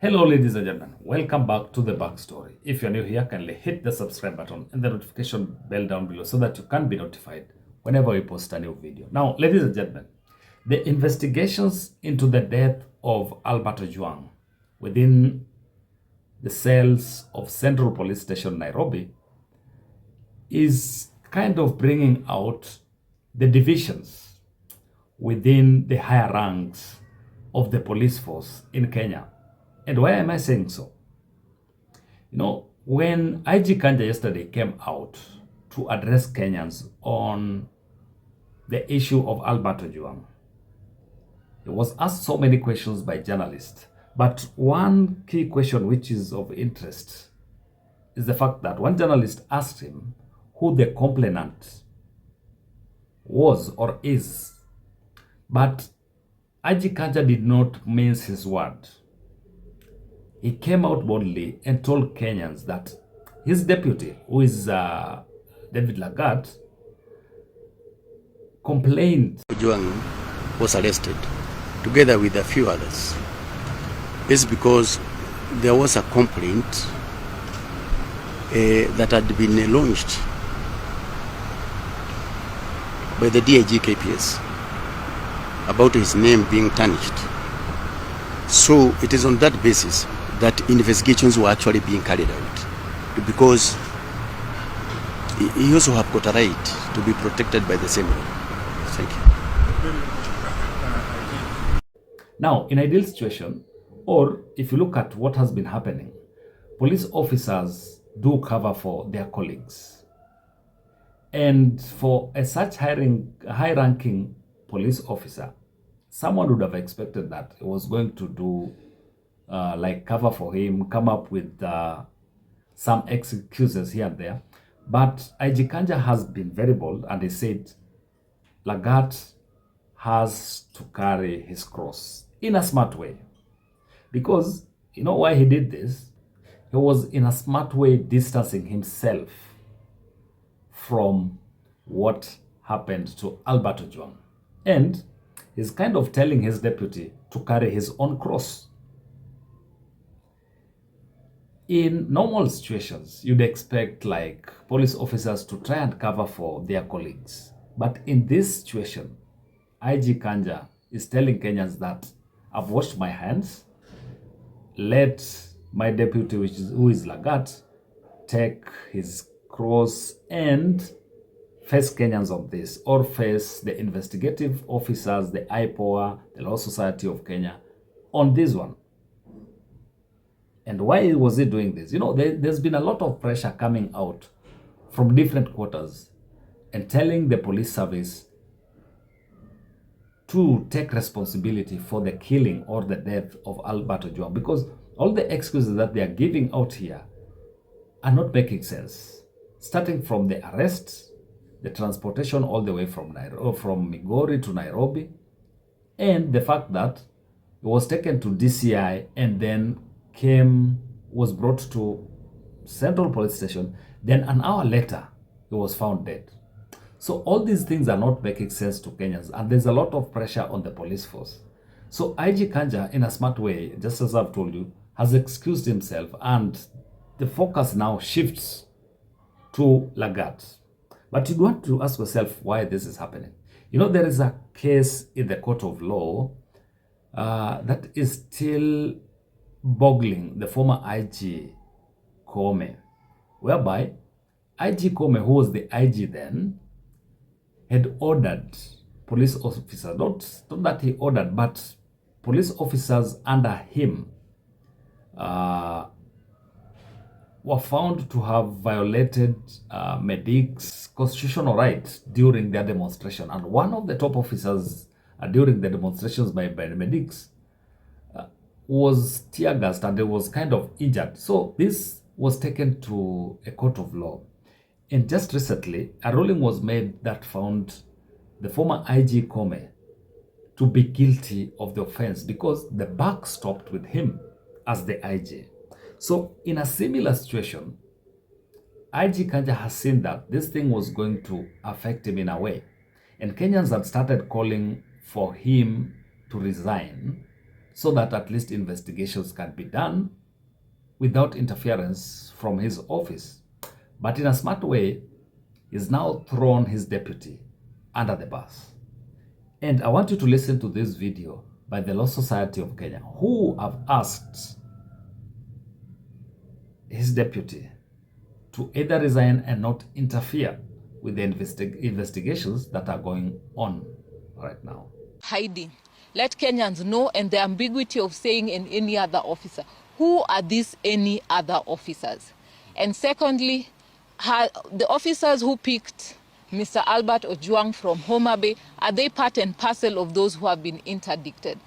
Hello, ladies and gentlemen. Welcome back to the backstory. If you're new here, kindly hit the subscribe button and the notification bell down below so that you can be notified whenever we post a new video. Now, ladies and gentlemen, the investigations into the death of Albert Ojwang within the cells of Central Police Station Nairobi is kind of bringing out the divisions within the higher ranks of the police force in Kenya. And why am I saying so? When IG Kanja yesterday came out to address Kenyans on the issue of Albert Ojwang, he was asked so many questions by journalists. But one key question which is of interest is the fact that one journalist asked him who the complainant was or is. But IG Kanja did not mince his word. He came out boldly and told Kenyans that his deputy, who is David Lagat, complained. Ojwang was arrested together with a few others. This is because there was a complaint that had been launched by the DIG KPS about his name being tarnished. So it is on that basis that investigations were actually being carried out, because he also have got a right to be protected by the same law. Thank you. Now, in ideal situation, or if you look at what has been happening, police officers do cover for their colleagues. And for such high-ranking police officer, someone would have expected that he was going to do like cover for him, come up with some excuses here and there. But IG Kanja has been very bold, and he said Lagat has to carry his cross in a smart way. Because you know why he did this? He was in a smart way distancing himself from what happened to Albert Ojwang. And he's kind of telling his deputy to carry his own cross. In normal situations, you'd expect like police officers to try and cover for their colleagues. But in this situation, IG Kanja is telling Kenyans that I've washed my hands. Let my deputy, who is Lagat, take his cross and face Kenyans on this, or face the investigative officers, the IPOA, the Law Society of Kenya on this one. And why was he doing this? There's been a lot of pressure coming out from different quarters and telling the police service to take responsibility for the killing or the death of Albert Ojwang, because all the excuses that they are giving out here are not making sense. Starting from the arrest, the transportation all the way from Migori to Nairobi, and the fact that he was taken to DCI and then was brought to Central Police Station. Then an hour later, he was found dead. So all these things are not making sense to Kenyans, and there's a lot of pressure on the police force. So IG Kanja, in a smart way, just as I've told you, has excused himself, and the focus now shifts to Lagat. But you want to ask yourself why this is happening. There is a case in the court of law that is still boggling the former IG Kome, whereby IG Kome, who was the IG then, had ordered police officers, not that he ordered, but police officers under him were found to have violated medics' constitutional rights during their demonstration. And one of the top officers during the demonstrations by the medics was tear gassed, and it was kind of injured. So this was taken to a court of law. And just recently, a ruling was made that found the former IG Kome to be guilty of the offense because the buck stopped with him as the IG. So in a similar situation, IG Kanja has seen that this thing was going to affect him in a way. And Kenyans had started calling for him to resign so that at least investigations can be done without interference from his office. But in a smart way, he's now thrown his deputy under the bus. And I want you to listen to this video by the Law Society of Kenya, who have asked his deputy to either resign and not interfere with the investigations that are going on right now. Hiding. Let Kenyans know, and the ambiguity of saying in any other officer. Who are these any other officers? And secondly, the officers who picked Mr. Albert Ojwang from Homa Bay, are they part and parcel of those who have been interdicted?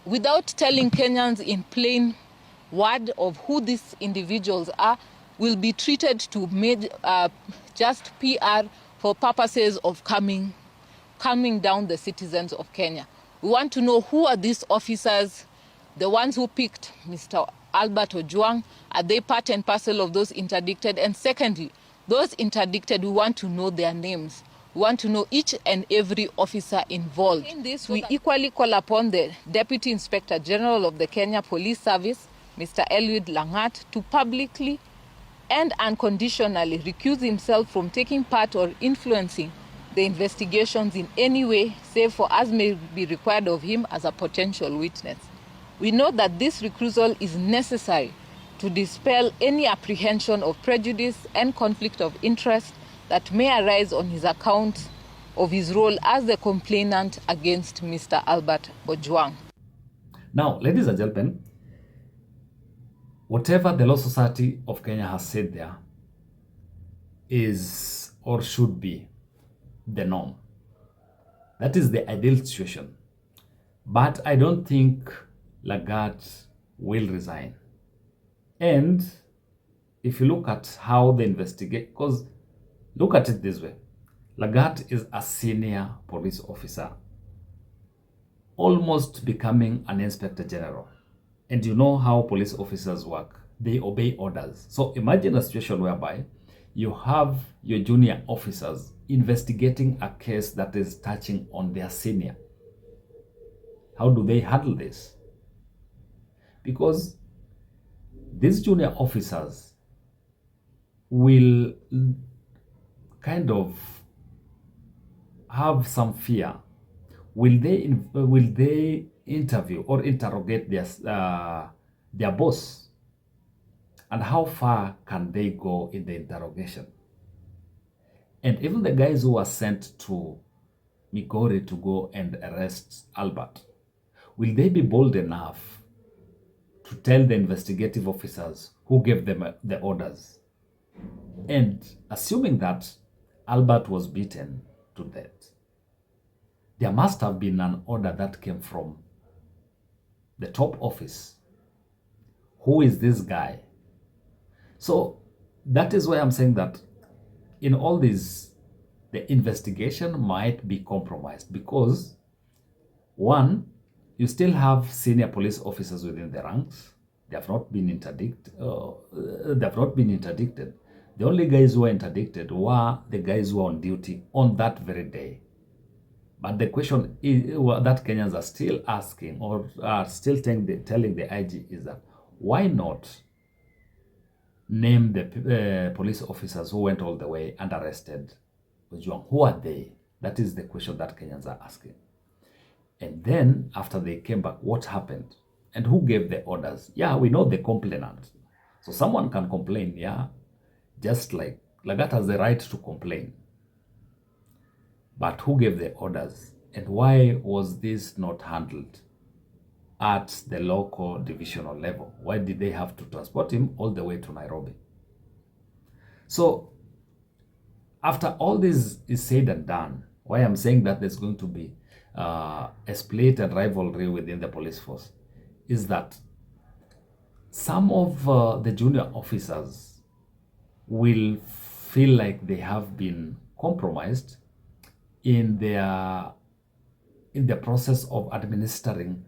Without telling Kenyans in plain word of who these individuals are, will be treated to just PR for purposes of calming down the citizens of Kenya. We want to know who are these officers, the ones who picked Mr. Albert Ojwang, are they part and parcel of those interdicted? And secondly, those interdicted, we want to know their names. We want to know each and every officer involved. In this, we equally call upon the Deputy Inspector General of the Kenya Police Service, Mr. Lagat, to publicly and unconditionally recuse himself from taking part or influencing the investigations in any way, save for as may be required of him as a potential witness. We know that this recusal is necessary to dispel any apprehension of prejudice and conflict of interest that may arise on his account of his role as the complainant against Mr. Albert Ojwang. Now, ladies and gentlemen, whatever the Law Society of Kenya has said there is or should be the norm. That is the ideal situation. But I don't think Lagat will resign. And if you look at how they investigate, because look at it this way, Lagat is a senior police officer, almost becoming an inspector general. And you know how police officers work. They obey orders. So imagine a situation whereby you have your junior officers investigating a case that is touching on their senior. How do they handle this? Because these junior officers will kind of have some fear. Will they interview or interrogate their boss? And how far can they go in the interrogation? And even the guys who were sent to Migori to go and arrest Albert, will they be bold enough to tell the investigative officers who gave them the orders? And assuming that Albert was beaten to death, there must have been an order that came from the top office. Who is this guy? So that is why I'm saying that in all this, the investigation might be compromised because, one, you still have senior police officers within the ranks. They have not been interdicted. The only guys who were interdicted were the guys who were on duty on that very day. But the question is, that Kenyans are still asking or are still telling the IG is that why not name the police officers who went all the way and arrested Ojwang? Who are they? That is the question that Kenyans are asking. And then after they came back, what happened? And who gave the orders? Yeah, we know the complainant. So someone can complain, yeah, just like Lagat has the right to complain. But who gave the orders? And why was this not handled at the local divisional level? Why did they have to transport him all the way to Nairobi? So after all this is said and done, why I'm saying that there's going to be a split and rivalry within the police force is that some of the junior officers will feel like they have been compromised in the process of administering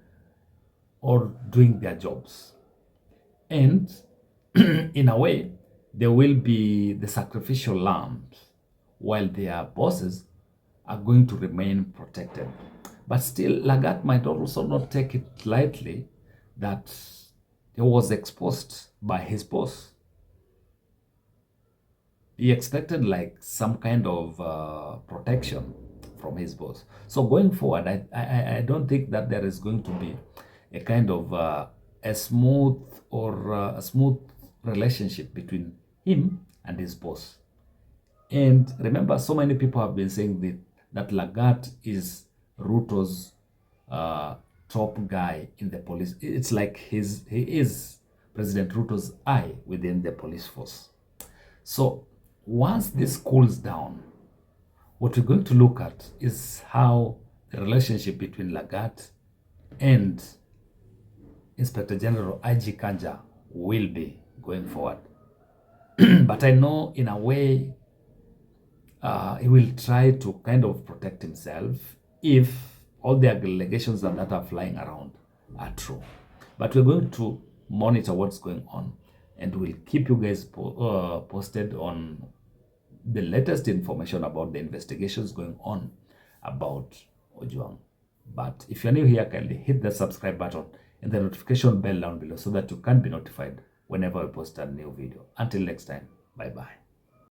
or doing their jobs. And in a way, they will be the sacrificial lambs while their bosses are going to remain protected. But still, Lagat might also not take it lightly that he was exposed by his boss. He expected like some kind of protection from his boss. So going forward, I don't think that there is going to be a kind of a smooth relationship between him and his boss. And remember, so many people have been saying that Lagat is Ruto's top guy in the police. It's like he is President Ruto's eye within the police force. So once this cools down, what we're going to look at is how the relationship between Lagat and Inspector General IG Kanja will be going forward. But I know in a way he will try to kind of protect himself if all the allegations that are flying around are true. But we're going to monitor what's going on, and we'll keep you guys posted on the latest information about the investigations going on about Ojwang. But if you're new here, kindly hit the subscribe button and the notification bell down below so that you can be notified whenever I post a new video. Until next time, bye-bye.